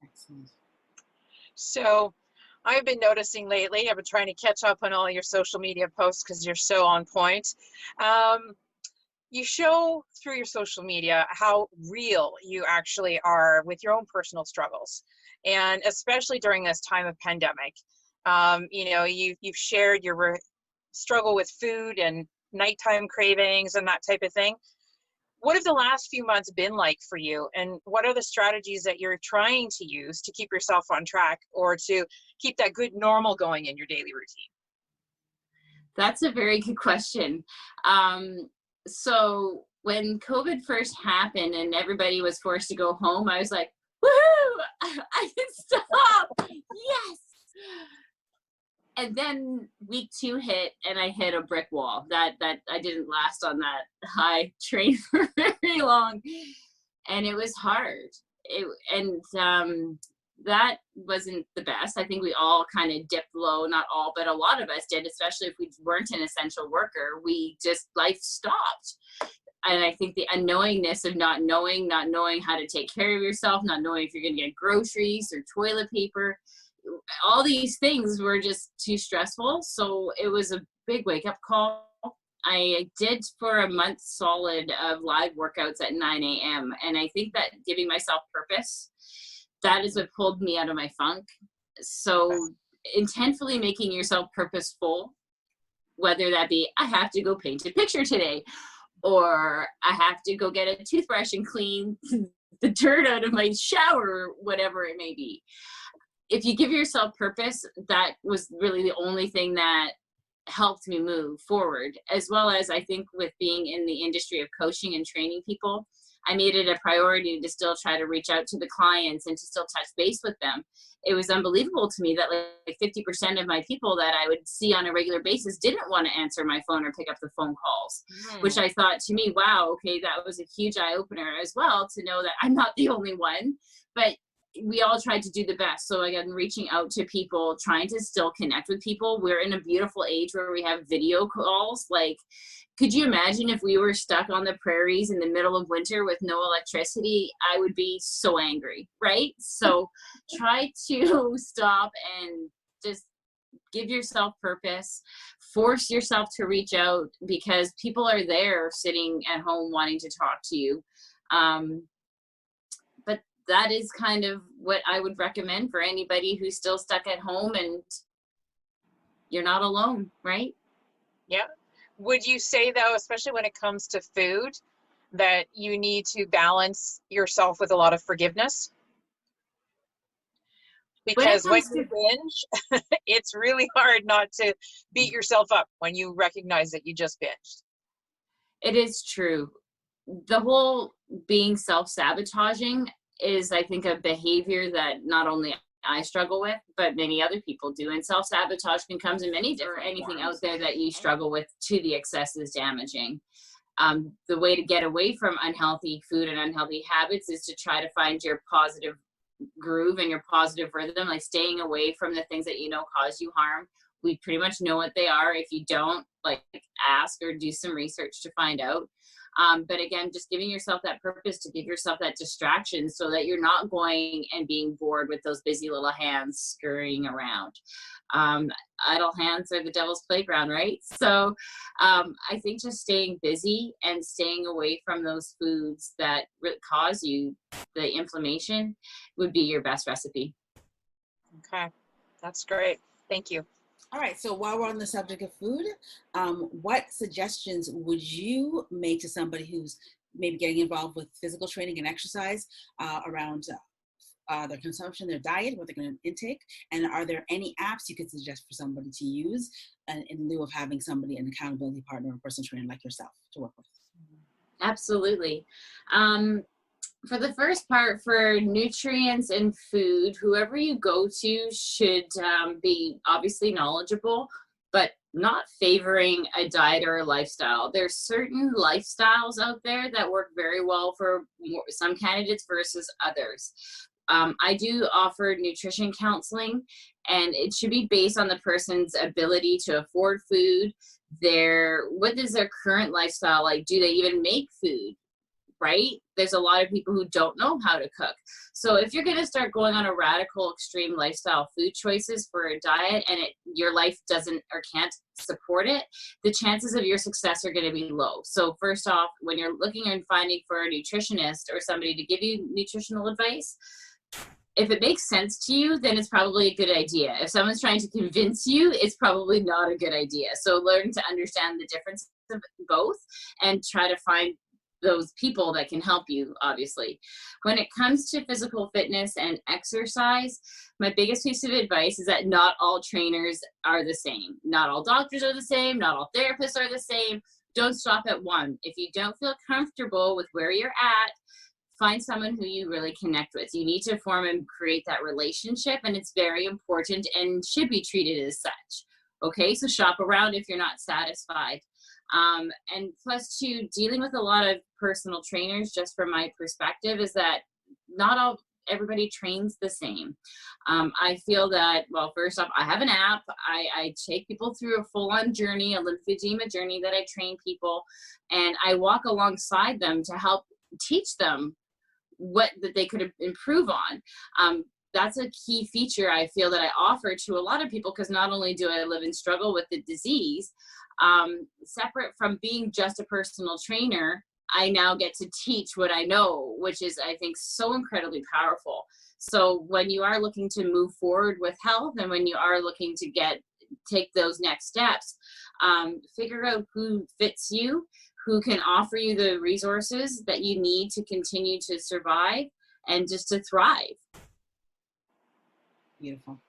Excellent. So I've been noticing lately, I've been trying to catch up on all your social media posts because you're so on point. Um, you show through your social media how real you actually are with your own personal struggles. And especially during this time of pandemic, you've shared your struggle with food and nighttime cravings and that type of thing. What have the last few months been like for you? And what are the strategies that you're trying to use to keep yourself on track or to keep that good normal going in your daily routine? That's a very good question. So when COVID first happened and everybody was forced to go home, I was like, woohoo! I can stop. Yes. And then week 2 hit and I hit a brick wall. That I didn't last on that high train for very long. And it was hard. That wasn't the best. I think we all kind of dipped low, not all, but a lot of us did, especially if we weren't an essential worker. We just, life stopped. And I think the unknowingness of not knowing how to take care of yourself, not knowing if you're going to get groceries or toilet paper, all these things were just too stressful. So it was a big wake up call. I did for a month solid of live workouts at 9 a.m. And I think that giving myself purpose, that is what pulled me out of my funk. So intentfully making yourself purposeful, whether that be, I have to go paint a picture today, or I have to go get a toothbrush and clean the dirt out of my shower, whatever it may be. If you give yourself purpose, that was really the only thing that helped me move forward. As well as I think with being in the industry of coaching and training people, I made it a priority to still try to reach out to the clients and to still touch base with them. It was unbelievable to me that like 50% of my people that I would see on a regular basis didn't want to answer my phone or pick up the phone calls, which I thought, to me, wow, okay, that was a huge eye opener as well, to know that I'm not the only one. But we all tried to do the best. So again, reaching out to people, trying to still connect with people. We're in a beautiful age where we have video calls. Like, could you imagine if we were stuck on the prairies in the middle of winter with no electricity? I would be so angry, right? So try to stop and just give yourself purpose, force yourself to reach out, because people are there sitting at home wanting to talk to you. But that is kind of what I would recommend for anybody who's still stuck at home, and you're not alone, right? Yeah. Would you say, though, especially when it comes to food, that you need to balance yourself with a lot of forgiveness? Because when you binge, it's really hard not to beat yourself up when you recognize that you just binged. It is true. The whole being self-sabotaging is, I think, a behavior that not only I struggle with, but many other people do. And self-sabotage can come in many different, anything out there that you struggle with to the excess is damaging. The way to get away from unhealthy food and unhealthy habits is to try to find your positive groove and your positive rhythm, like staying away from the things that you know cause you harm. We pretty much know what they are. If you don't, like, ask or do some research to find out. But again, just giving yourself that purpose, to give yourself that distraction so that you're not going and being bored with those busy little hands scurrying around. Idle hands are the devil's playground, right? So I think just staying busy and staying away from those foods that cause you the inflammation would be your best recipe. Okay, that's great. Thank you. All right, so while we're on the subject of food, what suggestions would you make to somebody who's maybe getting involved with physical training and exercise around their consumption, their diet, what they're going to intake? And are there any apps you could suggest for somebody to use in lieu of having somebody, an accountability partner or personal trainer like yourself, to work with? Absolutely. For the first part, for nutrients and food, whoever you go to should be obviously knowledgeable, but not favoring a diet or a lifestyle. There's certain lifestyles out there that work very well for some candidates versus others. I do offer nutrition counseling, and it should be based on the person's ability to afford food, what is their current lifestyle like? Do they even make food? right? There's a lot of people who don't know how to cook. So if you're going to start going on a radical extreme lifestyle food choices for a diet and your life doesn't or can't support it, the chances of your success are going to be low. So first off, when you're looking and finding for a nutritionist or somebody to give you nutritional advice, if it makes sense to you, then it's probably a good idea. If someone's trying to convince you, it's probably not a good idea. So learn to understand the difference of both and try to find those people that can help you, obviously. When it comes to physical fitness and exercise, my biggest piece of advice is that not all trainers are the same. Not all doctors are the same. Not all therapists are the same. Don't stop at one. If you don't feel comfortable with where you're at, find someone who you really connect with. You need to form and create that relationship, and it's very important and should be treated as such. Okay, so shop around if you're not satisfied. And plus two, dealing with a lot of personal trainers, just from my perspective, is that not everybody trains the same. I feel that, well, first off, I have an app. I take people through a full-on journey, a lymphedema journey that I train people, and I walk alongside them to help teach them what that they could improve on. That's a key feature I feel that I offer to a lot of people, because not only do I live and struggle with the disease, separate from being just a personal trainer, I now get to teach what I know, which is, I think, so incredibly powerful. So when you are looking to move forward with health, and when you are looking to take those next steps, figure out who fits you, who can offer you the resources that you need to continue to survive and just to thrive. Beautiful.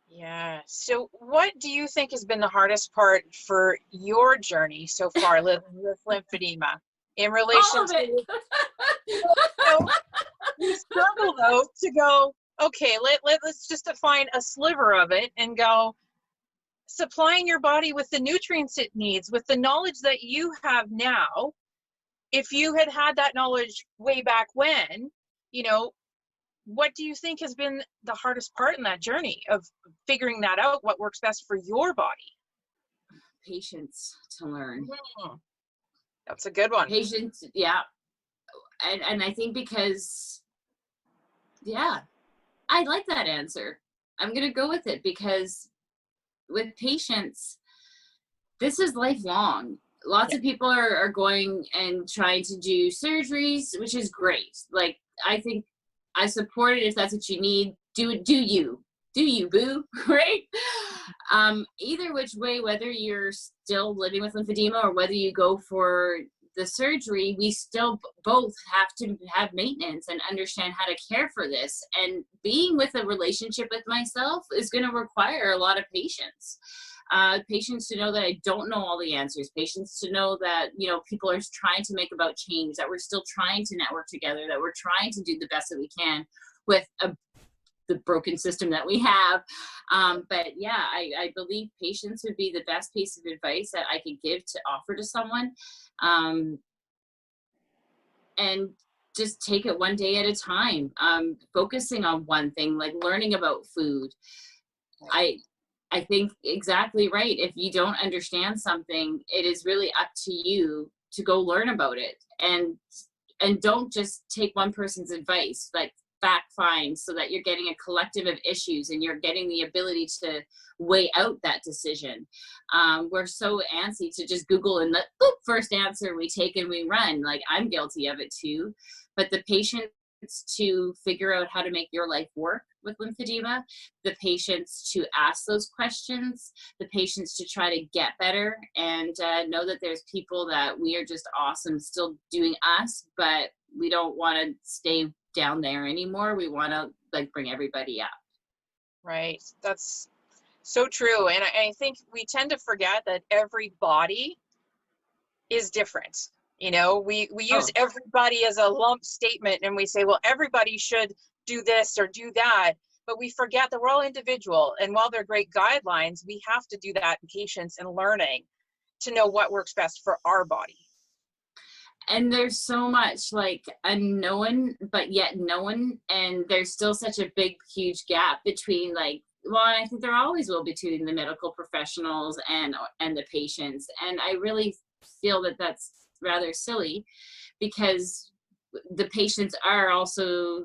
Yeah. So what do you think has been the hardest part for your journey so far living with lymphedema in relation All of it. So you struggle though to go, okay, let's just define a sliver of it and go, supplying your body with the nutrients it needs, with the knowledge that you have now. If you had had that knowledge way back when, what do you think has been the hardest part in that journey of figuring that out, what works best for your body? Patience to learn. That's a good one. Patience, yeah. And I think because, yeah, I like that answer. I'm going to go with it, because with patience, this is lifelong. Lots of people are going and trying to do surgeries, which is great. Like, I think I support it if that's what you need. Do you, boo, right? Either which way, whether you're still living with lymphedema or whether you go for the surgery, we still both have to have maintenance and understand how to care for this. And being with a relationship with myself is going to require a lot of patience. Patience to know that I don't know all the answers. Patience to know that, people are trying to make about change, that we're still trying to network together, that we're trying to do the best that we can with the broken system that we have. But yeah, I believe patience would be the best piece of advice that I could offer to someone. And just take it one day at a time, focusing on one thing, like learning about food. I think exactly right. If you don't understand something, it is really up to you to go learn about it, and don't just take one person's advice, like fact find, so that you're getting a collective of issues and you're getting the ability to weigh out that decision. We're so antsy to just Google and first answer we take and we run. Like, I'm guilty of it too, but the patience to figure out how to make your life work with lymphedema, the patience to ask those questions, the patience to try to get better, and know that there's people that we are just awesome still doing us, but we don't want to stay down there anymore. We want to bring everybody up. Right. That's so true. And I think we tend to forget that every body is different. We use everybody as a lump statement, and we say, well, everybody should do this or do that, but we forget that we're all individual. And while they're great guidelines, we have to do that in patience and learning to know what works best for our body. And there's so much unknown, but yet known. And there's still such a big, huge gap between I think there always will be between the medical professionals and the patients. And I really feel that that's rather silly, because the patients are also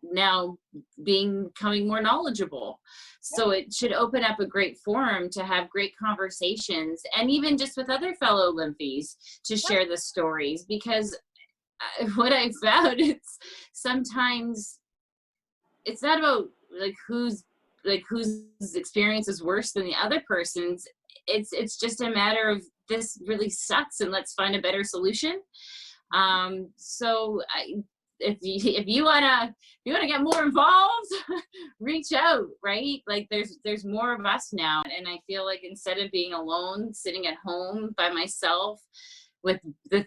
now becoming more knowledgeable. So it should open up a great forum to have great conversations, and even just with other fellow lymphies to share the stories, because what I found, it's sometimes it's not about whose experience is worse than the other person's. It's just a matter of, this really sucks and let's find a better solution. So if you wanna get more involved, reach out, right? Like there's more of us now, and I feel like instead of being alone, sitting at home by myself with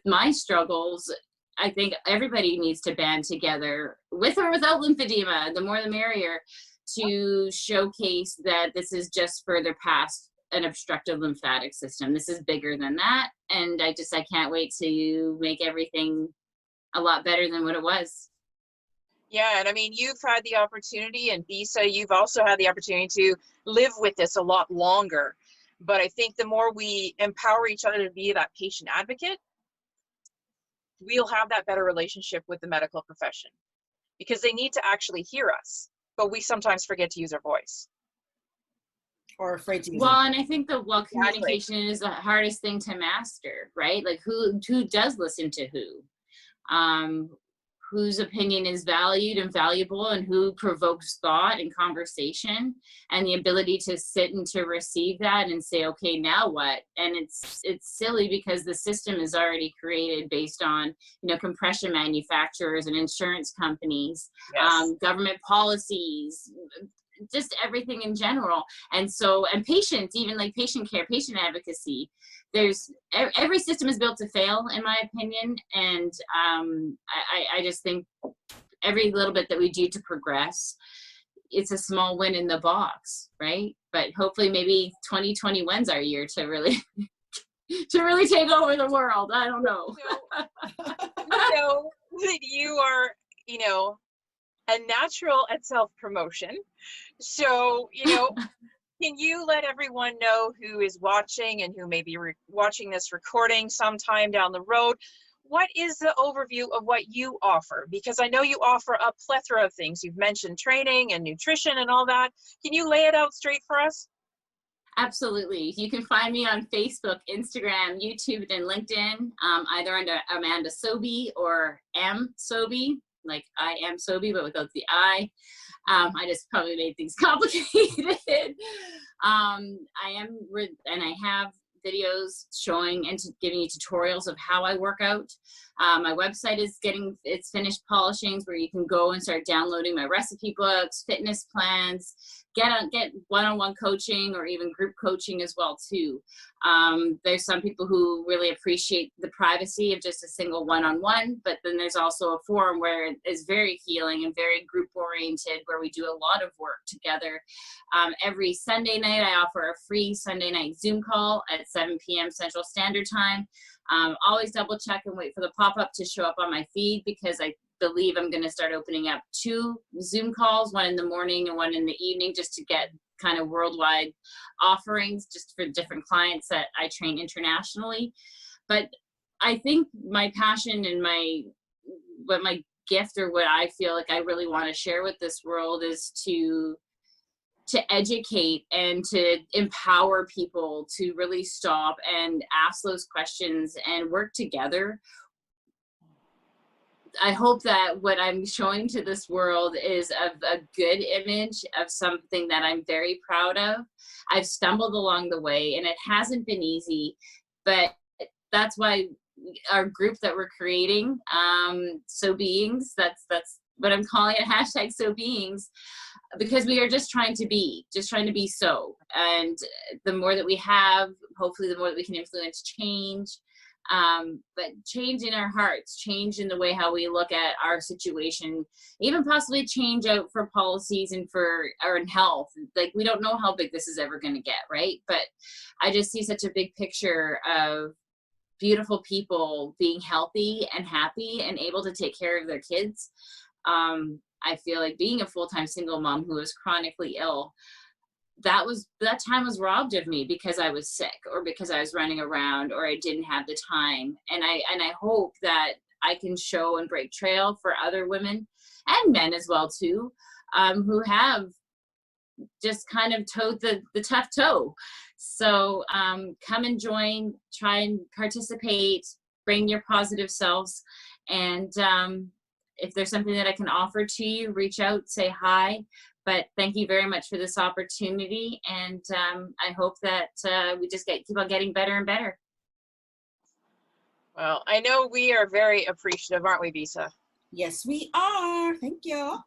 my struggles, I think everybody needs to band together, with or without lymphedema. The more the merrier, to showcase that this is just further past an obstructive lymphatic system. This is bigger than that, and I can't wait to make everything a lot better than what it was. Yeah, and I mean, you've had the opportunity, and Bisa, you've also had the opportunity to live with this a lot longer. But I think the more we empower each other to be that patient advocate, we'll have that better relationship with the medical profession, because they need to actually hear us, but we sometimes forget to use our voice. Or afraid to use Well, it. and I think communication is the hardest thing to master, right? Like who does listen to who? Whose opinion is valued and valuable, and who provokes thought and conversation, and the ability to sit and to receive that and say, okay, now what? And it's silly, because the system is already created based on, compression manufacturers and insurance companies, Yes. Government policies, just everything in general. And patients, even like patient care, patient advocacy, every system is built to fail, in my opinion. And I just think every little bit that we do to progress, it's a small win in the box, right? But hopefully maybe 2021's our year to really take over the world. I don't know. So you are, a natural at self-promotion. So, can you let everyone know who is watching and who may be watching this recording sometime down the road, what is the overview of what you offer? Because I know you offer a plethora of things. You've mentioned training and nutrition and all that. Can you lay it out straight for us? Absolutely. You can find me on Facebook, Instagram, YouTube, and LinkedIn, either under Amanda Sobey or Am Sobey, like I am Sobey, but without the I. I just probably made things complicated. I have videos showing and giving you tutorials of how I work out. My website is getting its finished polishings, where you can go and start downloading my recipe books, fitness plans, get one-on-one coaching, or even group coaching as well too. There's some people who really appreciate the privacy of just a single one-on-one, but then there's also a forum where it is very healing and very group oriented, where we do a lot of work together. Every Sunday night, I offer a free Sunday night Zoom call at 7 p.m. Central Standard Time. Always double check and wait for the pop-up to show up on my feed, because I believe I'm going to start opening up 2 Zoom calls, one in the morning and one in the evening, just to get kind of worldwide offerings just for different clients that I train internationally. But I think my passion and my gift, or what I feel like I really want to share with this world, is to educate and to empower people to really stop and ask those questions and work together. I hope that what I'm showing to this world is of a good image of something that I'm very proud of. I've stumbled along the way, and it hasn't been easy, but that's why our group that we're creating, So Beings, that's what I'm calling it, hashtag So Beings, because we are just trying to be so. And the more that we have, hopefully the more that we can influence change. But change in our hearts, change in the way how we look at our situation, even possibly change out for policies and for our health. Like, we don't know how big this is ever going to get, right? But I just see such a big picture of beautiful people being healthy and happy and able to take care of their kids. I feel like being a full-time single mom who was chronically ill, that time was robbed of me because I was sick, or because I was running around, or I didn't have the time. And I hope that I can show and break trail for other women and men as well too, who have just kind of toed the tough toe. So come and join, try and participate, bring your positive selves. And if there's something that I can offer to you, reach out, say hi. But thank you very much for this opportunity. And I hope that we just keep on getting better and better. Well, I know we are very appreciative, aren't we, Bisa? Yes, we are. Thank you.